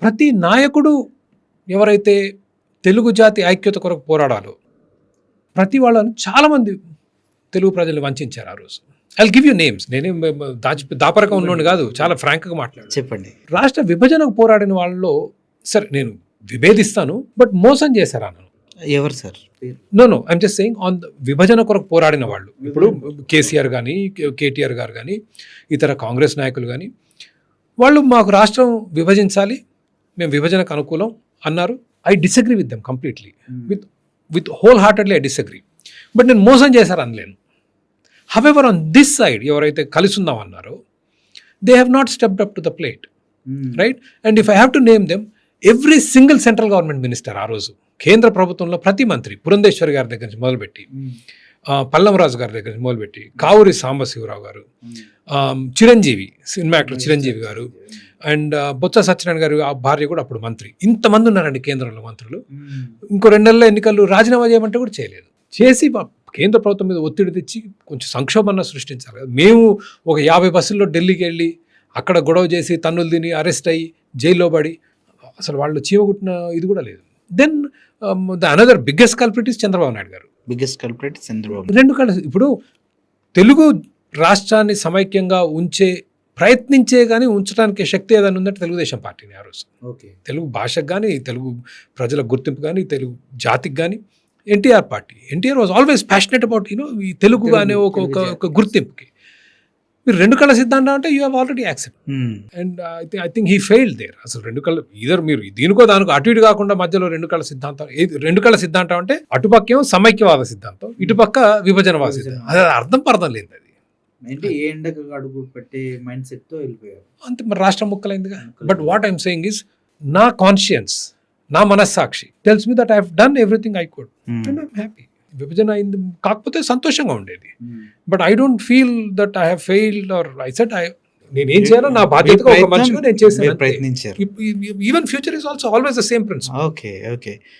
ప్రతి నాయకుడు ఎవరైతే తెలుగు జాతి ఐక్యత కొరకు పోరాడాలో ప్రతి వాళ్ళని చాలామంది తెలుగు ప్రజలు వంచారు ఆ రోజు. I give you names. నేనేం దాపరకం ఉన్నోడు కాదు, చాలా ఫ్రాంక్గా మాట్లాడు. చెప్పండి. రాష్ట్ర విభజనకు పోరాడిన వాళ్ళలో సరే నేను విభేదిస్తాను, బట్ మోసం చేశారు అన్నాను. ఎవరు sir? No I'm just saying on విభజన కొరకు పోరాడిన వాళ్ళు. ఇప్పుడు కేసీఆర్ కానీ కేటీఆర్ గారు కానీ ఇతర కాంగ్రెస్ నాయకులు కానీ వాళ్ళు మాకు రాష్ట్రం విభజించాలి, మేము విభజనకు అనుకూలం అన్నారు. I disagree with them completely, with whole heartedly I disagree. But నేను మోసం చేశారు అనలేను. హవెవర్ ఆన్ దిస్ సైడ్ ఎవరైతే కలిసి ఉందాం అన్నారో they have not stepped up to the plate, right? And if I have to name them, every single central government minister ఆ రోజు కేంద్ర ప్రభుత్వంలో ప్రతి మంత్రి, పురంధేశ్వరి గారి దగ్గర నుంచి మొదలుపెట్టి పల్లవరాజు గారి దగ్గర నుంచి మొదలుపెట్టి కావూరి సాంబశివరావు గారు, చిరంజీవి సినిమా యాక్టర్ చిరంజీవి గారు, అండ్ బొత్స సత్యనారాయణ గారు ఆ భార్య కూడా అప్పుడు మంత్రి. ఇంతమంది ఉన్నారండి కేంద్రంలో మంత్రులు. ఇంకో 2 నెలల ఎన్నికలు రాజీనామా చేయమంటే కూడా చేయలేదు. చేసి కేంద్ర ప్రభుత్వం మీద ఒత్తిడి తెచ్చి కొంచెం సంక్షోభాన్ని సృష్టించాలి కదా. మేము ఒక 50 బస్సుల్లో ఢిల్లీకి వెళ్ళి అక్కడ గొడవ చేసి తన్నులు తిని అరెస్ట్ అయ్యి జైల్లో పడి అసలు వాళ్ళు చీమగుట్టిన ఇది కూడా లేదు. Then the another biggest culprit is Chandrababu Naidu గారు. Biggest culprit Chandrababu. 2 కలిసి ఇప్పుడు తెలుగు రాష్ట్రాన్ని సమైక్యంగా ప్రయత్నించే కానీ ఉంచడానికి శక్తి ఏదైనా ఉందంటే తెలుగుదేశం పార్టీని ఆ రోజు. తెలుగు భాషకు కానీ, తెలుగు ప్రజల గుర్తింపు కానీ, తెలుగు జాతికి కానీ NTR party. NTR was always passionate about ఈ తెలుగు అనే ఒక గుర్తింపుకి. మీరు 2 కళ్ళ సిద్ధాంతం అంటే you have already accept. And I think he failed there. అసలు 2 కళ్ళ ఇదర్ మీరు దీనికో దానికో అటు ఇటు కాకుండా మధ్యలో 2 కళ్ళ సిద్ధాంతం. 2 కళ్ళ సిద్ధాంతం అంటే అటుపక్కేమో సమైక్యవాద సిద్ధాంతం, ఇటుపక్క విభజనవాద సిద్ధాంతం. అది అర్థం లేదు. అది అంటే ఏ ఎండకు అడుగు పెట్టే మైండ్ సెట్ తో వెళ్ళిపోయారు అంతే. మరి రాష్ట్రం ముక్కలైందిగా. But what I'm saying is, నా కాన్షియన్స్, నా మనస్సాక్షి tells me that I have done everything I could and I'm happy. విభజన అయింది కాకపోతే సంతోషంగా ఉండేది. But I don't feel that I have failed or I said నేనేం చేయాలో నా బాధ్యతగా ఒక మనిషిగా నేను చేశాను. ప్రయత్నించారు. Even future is also always the same principle. Okay.